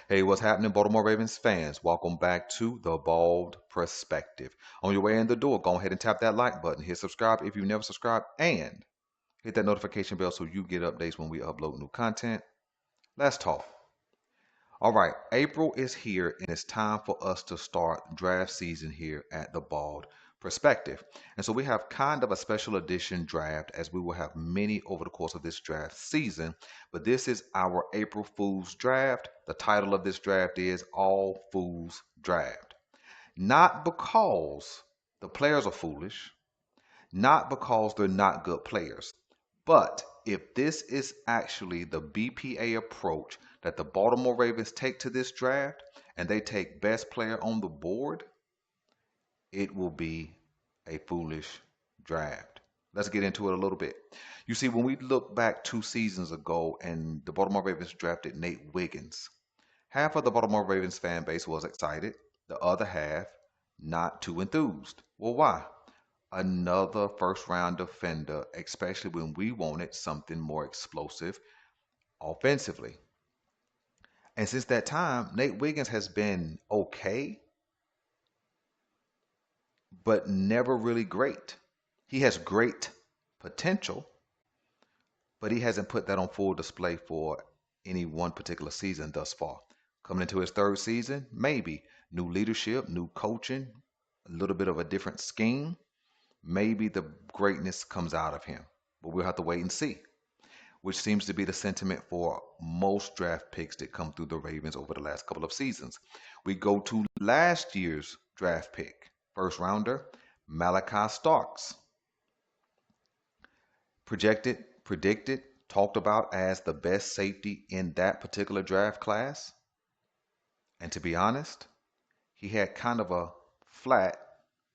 Hey, what's happening, Baltimore Ravens fans? Welcome back to The Bald Perspective. On your way in the door, go ahead and tap that like button. Hit subscribe if you've never subscribed, and hit that notification bell so you get updates when we upload new content. Let's talk. All right, April is here, and it's time for us to start draft season here at The Bald Perspective. And so we have kind of a special edition draft, as we will have many over the course of this draft season. But this is our April Fool's Draft. The title of this draft is All Fools Draft. Not because the players are foolish, not because they're not good players, but if this is actually the BPA approach that the Baltimore Ravens take to this draft, and they take best player on the board, it will be a foolish draft. Let's get into it a little bit. You see, when we look back 2 seasons ago and the Baltimore Ravens drafted Nate Wiggins, half of the Baltimore Ravens fan base was excited, the other half not too enthused. Well, why? Another first round defender, especially when we wanted something more explosive offensively. And since that time, Nate Wiggins has been okay, but never really great. He has great potential, but he hasn't put that on full display for any one particular season thus far. Coming into his third season, maybe new leadership, new coaching, a little bit of a different scheme. Maybe the greatness comes out of him, but we'll have to wait and see, which seems to be the sentiment for most draft picks that come through the Ravens over the last couple of seasons. We go to last year's draft pick, first rounder, Malachi Starks. Predicted, talked about as the best safety in that particular draft class. And to be honest, he had kind of a flat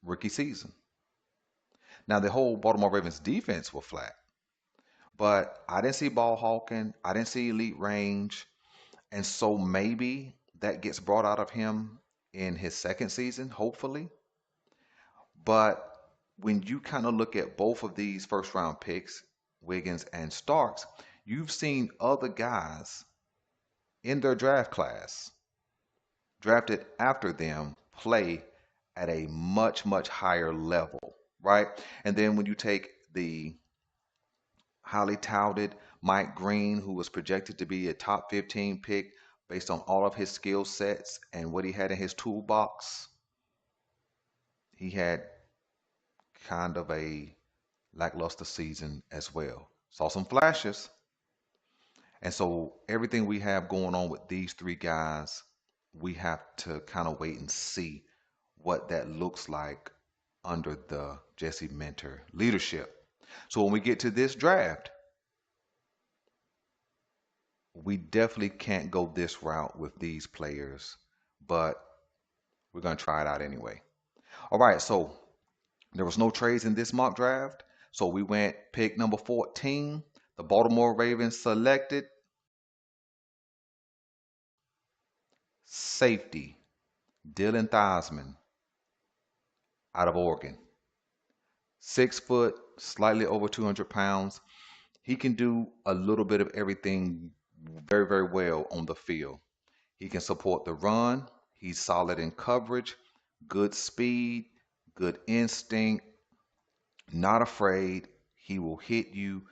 rookie season. Now, the whole Baltimore Ravens defense was flat, but I didn't see ball hawking. I didn't see elite range. And so maybe that gets brought out of him in his second season, hopefully. But when you kind of look at both of these first round picks, Wiggins and Starks, you've seen other guys in their draft class drafted after them play at a much, much higher level, right? And then when you take the highly touted Mike Green, who was projected to be a top 15 pick based on all of his skill sets and what he had in his toolbox, he had kind of a lackluster season as well. Saw some flashes. And so everything we have going on with these three guys, we have to kind of wait and see what that looks like under the Jesse Minter leadership. So when we get to this draft, we definitely can't go this route with these players, but we're going to try it out anyway. All right, so there was no trades in this mock draft. So we went pick number 14. The Baltimore Ravens selected safety Dylan Theismann out of Oregon. 6 foot, slightly over 200 pounds. He can do a little bit of everything very, very well on the field. He can support the run. He's solid in coverage, good speed, good instinct, not afraid. He will hit you,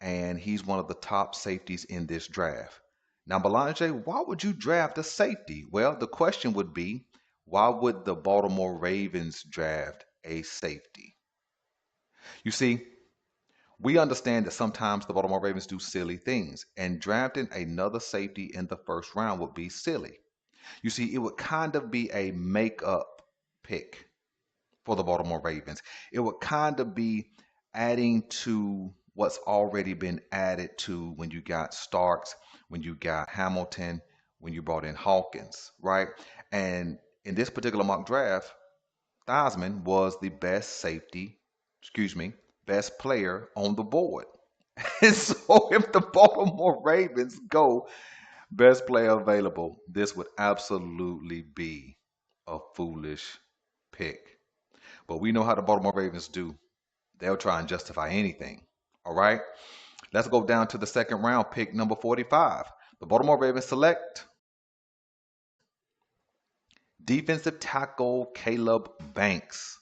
and he's one of the top safeties in this draft. Now, Belanger, why would you draft a safety? Well, the question would be, why would the Baltimore Ravens draft a safety? You see, we understand that sometimes the Baltimore Ravens do silly things, and drafting another safety in the first round would be silly. You see, it would kind of be a make-up pick for the Baltimore Ravens. It would kind of be adding to what's already been added to when you got Starks, when you got Hamilton, when you brought in Hawkins, right? And in this particular mock draft, Theismann was the best safety, best player on the board. And so if the Baltimore Ravens go best player available, this would absolutely be a foolish pick. But we know how the Baltimore Ravens do. They'll try and justify anything. All right. Let's go down to the second round pick, number 45. The Baltimore Ravens select Defensive tackle Caleb Banks,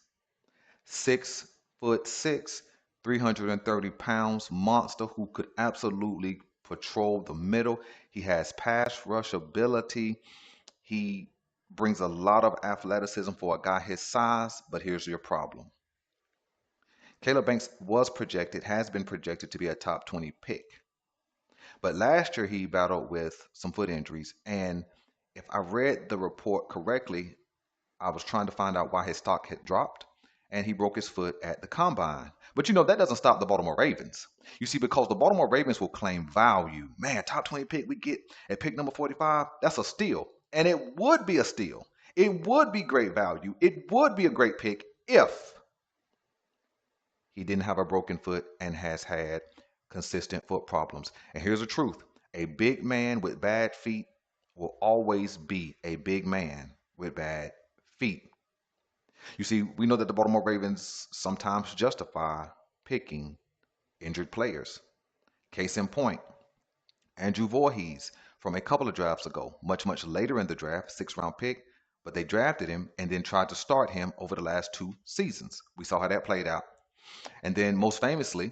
6'6", 330 pounds, monster who could absolutely patrol the middle. He has pass rush ability. He brings a lot of athleticism for a guy his size, but here's your problem. Caleb Banks has been projected to be a top 20 pick. But last year he battled with some foot injuries. And if I read the report correctly, I was trying to find out why his stock had dropped. And he broke his foot at the combine. But that doesn't stop the Baltimore Ravens. You see, because the Baltimore Ravens will claim value. Man, top 20 pick we get at pick number 45, that's a steal. And it would be a steal. It would be great value. It would be a great pick if he didn't have a broken foot and has had consistent foot problems. And here's the truth. A big man with bad feet will always be a big man with bad feet. You see, we know that the Baltimore Ravens sometimes justify picking injured players. Case in point, Andrew Voorhees from a couple of drafts ago, much later in the draft, 6th-round pick, but they drafted him and then tried to start him over the last 2 seasons. We saw how that played out. And then most famously,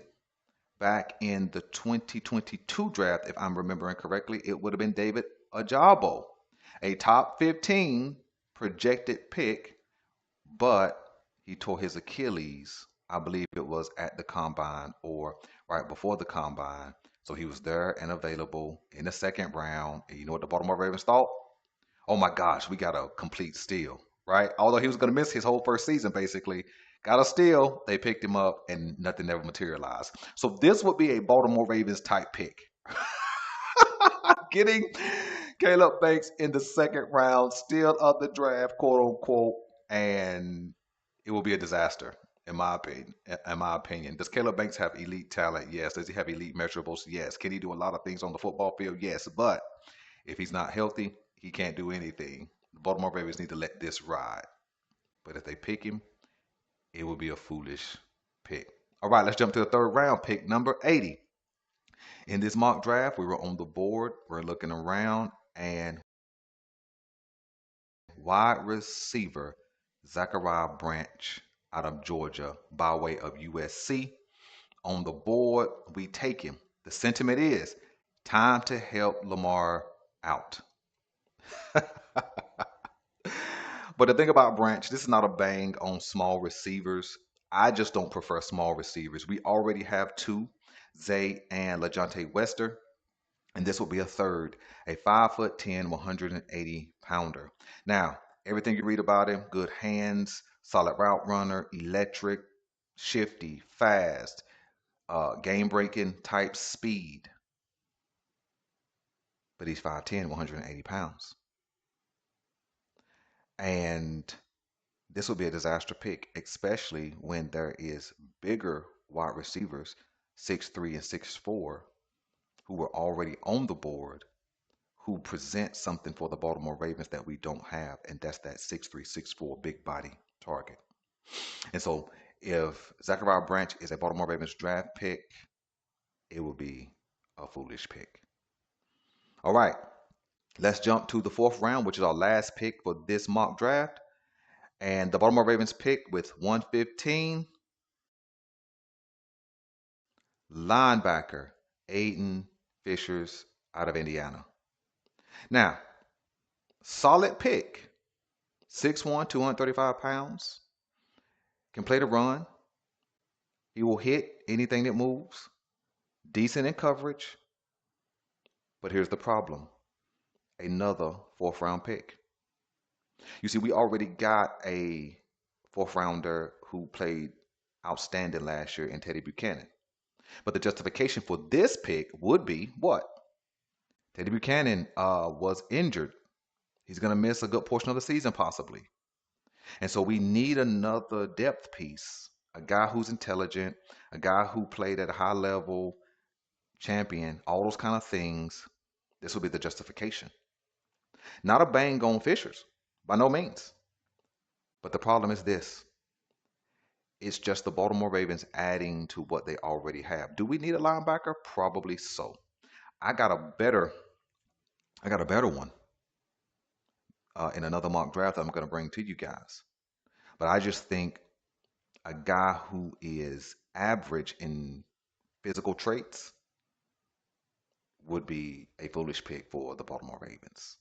back in the 2022 draft, if I'm remembering correctly, it would have been David Ojabo, a top 15 projected pick, but he tore his Achilles. I believe it was at the combine or right before the combine. So he was there and available in the 2nd round. And you know what the Baltimore Ravens thought? Oh my gosh, we got a complete steal, right? Although he was going to miss his whole first season, basically. Got a steal. They picked him up and nothing ever materialized. So this would be a Baltimore Ravens type pick. Getting Caleb Banks in the 2nd round, still of the draft, quote unquote, and it will be a disaster, in my opinion. Does Caleb Banks have elite talent? Yes. Does he have elite measurables? Yes. Can he do a lot of things on the football field? Yes. But if he's not healthy, he can't do anything. The Baltimore Ravens need to let this ride. But if they pick him, it will be a foolish pick. All right, let's jump to the 3rd round, pick number 80. In this mock draft, we were on the board. We're looking around, and wide receiver Zachariah Branch out of Georgia by way of USC. On the board, we take him. The sentiment is time to help Lamar out. But the thing about Branch, this is not a bang on small receivers. I just don't prefer small receivers. We already have 2, Zay and LaJohntay Wester, and this will be a 3rd, a 5'10", 180-pounder. Now, everything you read about him, good hands, solid route runner, electric, shifty, fast, game-breaking type speed. But he's 5'10", 180 pounds. And this will be a disaster pick, especially when there is bigger wide receivers, 6'3" and 6'4", who were already on the board, who present something for the Baltimore Ravens that we don't have, and that's that 6'3", 6'4" big body target. And so if Zachariah Branch is a Baltimore Ravens draft pick, it will be a foolish pick. All right, let's jump to the 4th round, which is our last pick for this mock draft. And the Baltimore Ravens pick with 115, linebacker Aiden Fishers out of Indiana. Now, solid pick, 6'1", 235 pounds, can play the run. He will hit anything that moves, decent in coverage. But here's the problem, another 4th round pick. You see, we already got a 4th rounder who played outstanding last year in Teddy Buchanan. But the justification for this pick would be what? Teddy Buchanan was injured. He's going to miss a good portion of the season possibly. And so we need another depth piece, a guy who's intelligent, a guy who played at a high level, champion, all those kind of things. This will be the justification. Not a bang on Fishers, by no means. But the problem is this. It's just the Baltimore Ravens adding to what they already have. Do we need a linebacker? Probably so. I got a better one. in another mock draft that I'm going to bring to you guys. But I just think a guy who is average in physical traits would be a foolish pick for the Baltimore Ravens.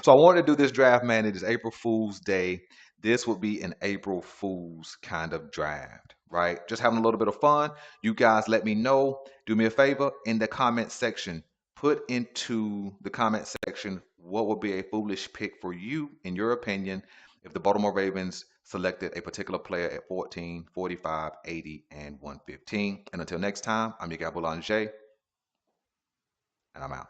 So I wanted to do this draft, man. It is April Fool's Day. This would be an April Fool's kind of draft, right? Just having a little bit of fun. You guys let me know. Do me a favor in the comment section. Put into the comment section what would be a foolish pick for you, in your opinion, if the Baltimore Ravens selected a particular player at 14, 45, 80, and 115. And until next time, I'm your guy Boulanger, and I'm out.